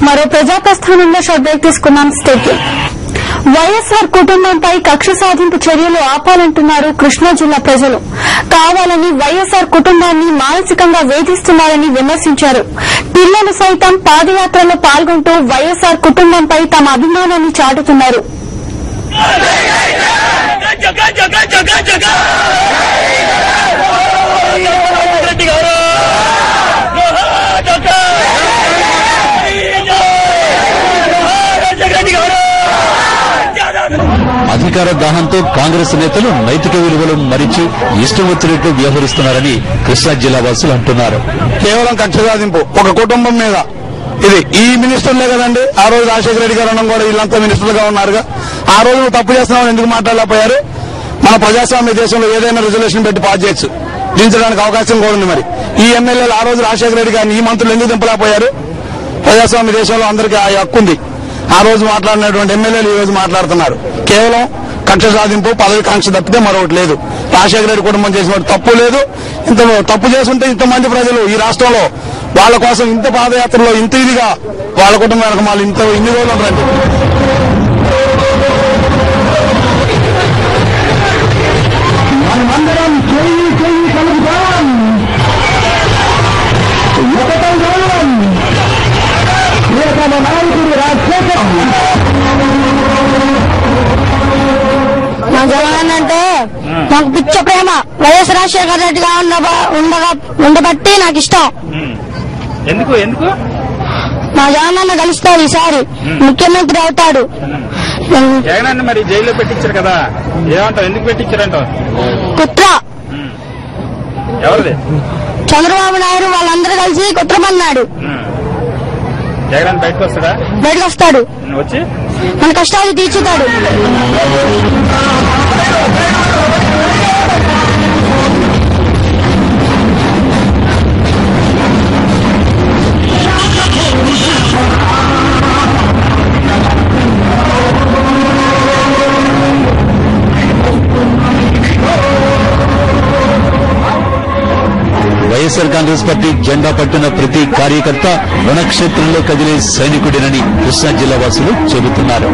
మరో ప్రజాప్రస్థానంలో short break తీసుకున్నాం. Stay tune. YSR కుటుంబంపై కక్ష సాధింపు చర్యలు ఆపాలంటున్నారు కృష్ణా జిల్లా ప్రజలు. కావాలని వైఎస్ఆర్ కుటుంబాన్ని మానసికంగా వేధిస్తున్నారని విమర్శించారు. పిల్లలు సైతం పాదయాత్రలో పాల్గొంటూ వైఎస్ఆర్ కుటుంబంపై తమ అభిమానాన్ని చాటుతున్నారు. అధికార దాహంతో కాంగ్రెస్ నేతలు నైతిక విలువలను మరిచి ఇష్టం వచ్చినట్టు వ్యవహరిస్తున్నారని కృష్ణా జిల్లా వాసులు అంటున్నారు. కేవలం కక్ష సాధింపు ఒక కుటుంబం మీద. ఇది ఈ మినిస్టర్లే కదండి. ఆ రోజు రాజశేఖర రెడ్డి గారు కూడా వీళ్ళంతా మినిస్టర్లుగా ఉన్నారుగా. ఆ రోజు నువ్వు తప్పు చేస్తున్నావు ఎందుకు మాట్లాడలేకపోయారు? మన ప్రజాస్వామ్య దేశంలో ఏదైనా రిజల్యూషన్ పెట్టి పాస్ చేయొచ్చు, దించడానికి అవకాశం కూడా ఉంది. మరి ఈ ఎమ్మెల్యేలు ఆ రోజు రాజశేఖర రెడ్డి గారిని ఈ మంత్రులు ఎందుకు దింపలేకపోయారు? ప్రజాస్వామ్య దేశంలో అందరికీ ఆ హక్కు ఉంది. ఆ రోజు మాట్లాడినటువంటి ఎమ్మెల్యేలు ఈ రోజు మాట్లాడుతున్నారు. కేవలం కక్ష సాధింపు, పదవి కాంక్ష తప్పితే మరొకటి లేదు. రాజశేఖర రెడ్డి కుటుంబం చేసిన తప్పు లేదు. ఇంత తప్పు చేస్తుంటే ఇంతమంది ప్రజలు ఈ రాష్ట్రంలో వాళ్ళ కోసం ఇంత పాదయాత్రలో ఇంత ఇదిగా వాళ్ళ కుటుంబానికి మళ్ళీ ఇన్ని రోజులు ఉంటారండి. మనమందరం చెయ్యి చెయ్యి కలుపుతాం, ఒకటం నాయకుడు రాజశేఖర్. మా జగన్ అంటే నాకు పిచ్చ ప్రేమ. వైఎస్ రాజశేఖర రెడ్డిగా ఉండబట్టి నాకు ఇష్టం. ఎందుకు ఎందుకు మా జగన్ అన్న కలుస్తాడు, ఈసారి ముఖ్యమంత్రి అవుతాడు. జగన్ అన్న మరి జైల్లో పెట్టించారు కదా, ఏమంటావు? ఎందుకు పెట్టించారంటావు? కుట్ర. ఎవరిది? చంద్రబాబు నాయుడు వాళ్ళందరూ కలిసి కుట్రమన్నాడు. జగన్ బయటకు వస్తాడా? బయటకు వస్తాడు, వచ్చి మన కష్టాలు తీర్చుతాడు. వైఎస్ఆర్ కాంగ్రెస్ పార్టీ జెండా పట్టిన ప్రతి కార్యకర్త రణక్షేత్రంలో కదిలే సైనికుడినని కృష్ణా జిల్లా వాసులు చెబుతున్నారు.